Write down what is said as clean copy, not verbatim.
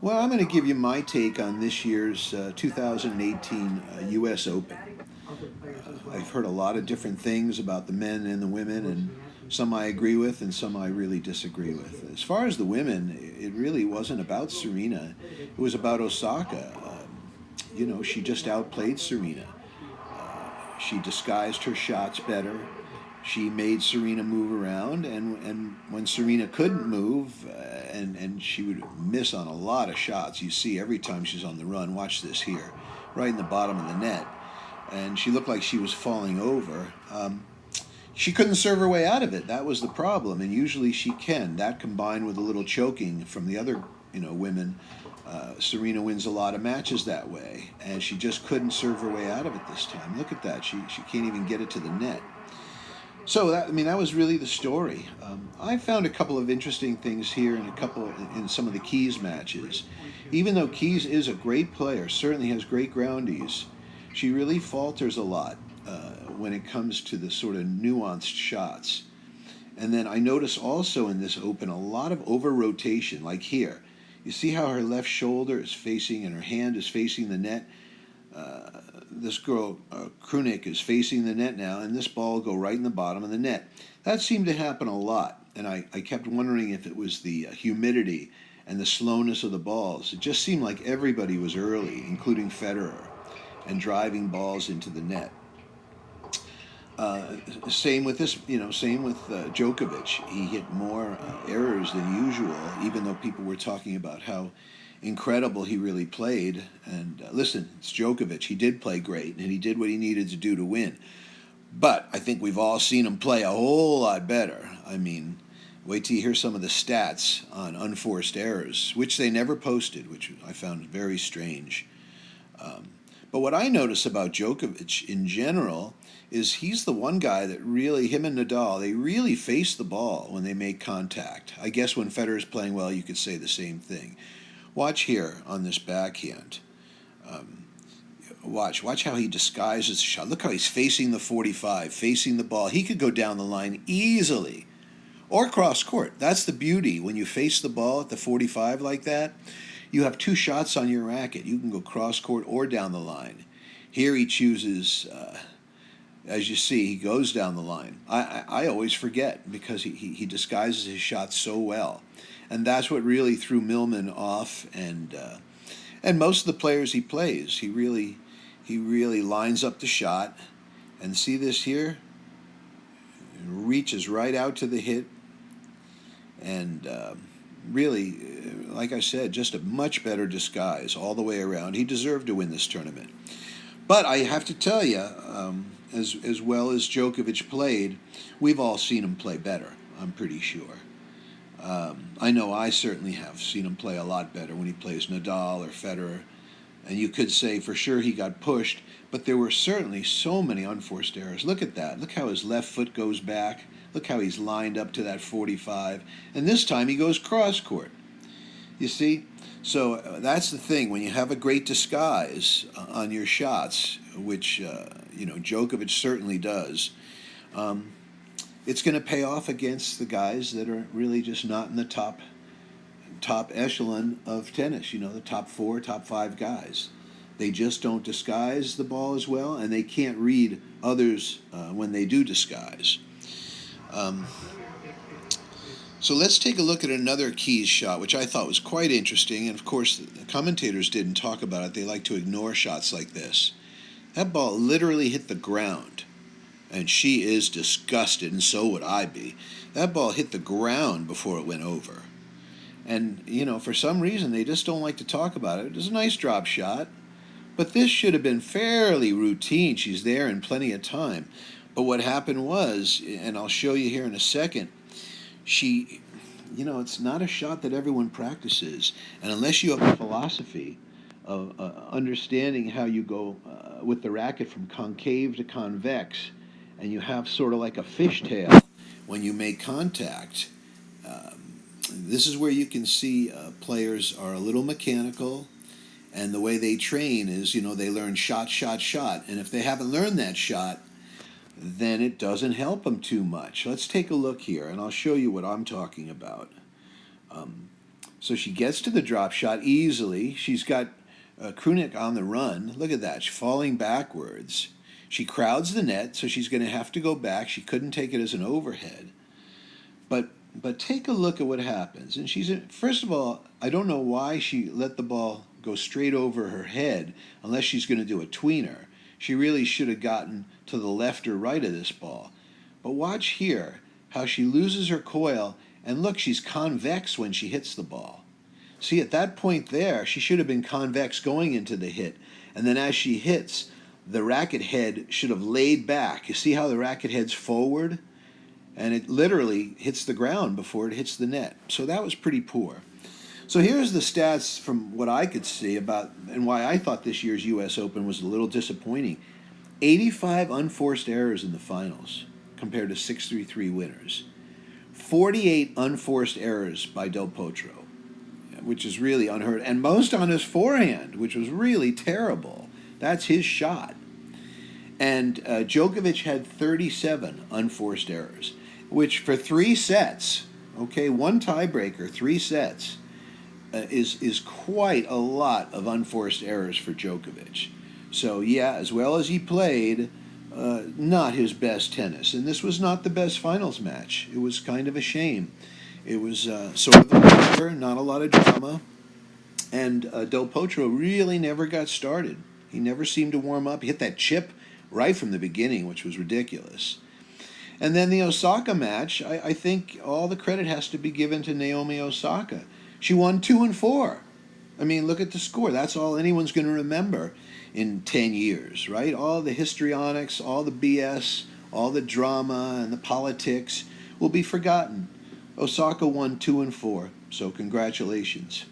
Well, I'm going to give you my take on this year's 2018 US Open. I've heard a lot of different things about the men and the women, and some I agree with and some I really disagree with. As far as the women, it really wasn't about Serena, it was about Osaka. She just outplayed Serena. She disguised her shots better. She made Serena move around, and when Serena couldn't move, and she would miss on a lot of shots. You see every time she's on the run. Watch this here, right in the bottom of the net, and she looked like she was falling over. She couldn't serve her way out of it. That was the problem, and usually she can. That combined with a little choking from the other, women, Serena wins a lot of matches that way, and she just couldn't serve her way out of it this time. Look at that. She can't even get it to the net. So that was really the story. I found a couple of interesting things here in some of the Keys matches. Even though Keys is a great player, certainly has great groundies, she really falters a lot when it comes to the sort of nuanced shots. And then I notice also in this Open a lot of over rotation, like here. You see how her left shoulder is facing and her hand is facing the net? This girl, Krunick, is facing the net now, and this ball will go right in the bottom of the net. That seemed to happen a lot, and I kept wondering if it was the humidity and the slowness of the balls. It just seemed like everybody was early, including Federer, and driving balls into the net. Same with this, same with Djokovic. He hit more errors than usual, even though people were talking about how incredible he really played. And listen, it's Djokovic. He did play great, and he did what he needed to do to win. But I think we've all seen him play a whole lot better. I mean, wait till you hear some of the stats on unforced errors, which they never posted, which I found very strange. But what I notice about Djokovic in general is he's the one guy that really, him and Nadal, they really face the ball when they make contact. I guess when Federer's playing well, you could say the same thing. Watch here on this backhand. Watch how he disguises the shot. Look how he's facing the 45, facing the ball. He could go down the line easily. Or cross court. That's the beauty. When you face the ball at the 45 like that, you have two shots on your racket. You can go cross court or down the line. Here he chooses, as you see, he goes down the line. I always forget because he disguises his shots so well. And that's what really threw Millman off, and most of the players he plays, he really lines up the shot, and see this here, reaches right out to the hit, and really, like I said, just a much better disguise all the way around. He deserved to win this tournament. But I have to tell you, as well as Djokovic played, we've all seen him play better, I'm pretty sure. I know I certainly have seen him play a lot better when he plays Nadal or Federer. And you could say for sure he got pushed, but there were certainly so many unforced errors. Look at that. Look how his left foot goes back. Look how he's lined up to that 45. And this time he goes cross court. You see? So that's the thing. When you have a great disguise on your shots, which, Djokovic certainly does, it's going to pay off against the guys that are really just not in the top echelon of tennis, the top 4, top 5 guys. They just don't disguise the ball as well, and they can't read others when they do disguise. So let's take a look at another Keys shot, which I thought was quite interesting, and of course the commentators didn't talk about it. They like to ignore shots like this. That ball literally hit the ground, and she is disgusted, and so would I be. That ball hit the ground before it went over. And, for some reason, they just don't like to talk about it. It was a nice drop shot, but this should have been fairly routine. She's there in plenty of time. But what happened was, and I'll show you here in a second, it's not a shot that everyone practices. And unless you have a philosophy of understanding how you go with the racket from concave to convex, and you have sort of like a fishtail when you make contact, this is where you can see players are a little mechanical, and the way they train is, they learn shot, shot, shot. And if they haven't learned that shot, then it doesn't help them too much. Let's take a look here, and I'll show you what I'm talking about. So she gets to the drop shot easily. She's got Krunic on the run. Look at that. She's falling backwards. She crowds the net, so she's going to have to go back. She couldn't take it as an overhead. But take a look at what happens. And first of all, I don't know why she let the ball go straight over her head unless she's going to do a tweener. She really should have gotten to the left or right of this ball. But watch here how she loses her coil, and look, she's convex when she hits the ball. See, at that point there, she should have been convex going into the hit. And then as she hits, the racket head should have laid back. You see how the racket head's forward? And it literally hits the ground before it hits the net. So that was pretty poor. So here's the stats from what I could see about, and why I thought this year's U.S. Open was a little disappointing. 85 unforced errors in the finals compared to 633 winners. 48 unforced errors by Del Potro, which is really unheard, and most on his forehand, which was really terrible. That's his shot. And Djokovic had 37 unforced errors, which for 3 sets, okay, one tiebreaker, 3 sets, is quite a lot of unforced errors for Djokovic. So yeah, as well as he played, not his best tennis. And this was not the best finals match. It was kind of a shame. It was sort of the weather, not a lot of drama. And Del Potro really never got started. He never seemed to warm up. He hit that chip right from the beginning, which was ridiculous. And then the Osaka match, I think all the credit has to be given to Naomi Osaka. She won 2 and 4. I mean, look at the score. That's all anyone's going to remember in 10 years, right? All the histrionics, all the BS, all the drama and the politics will be forgotten. Osaka won 2 and 4, so congratulations.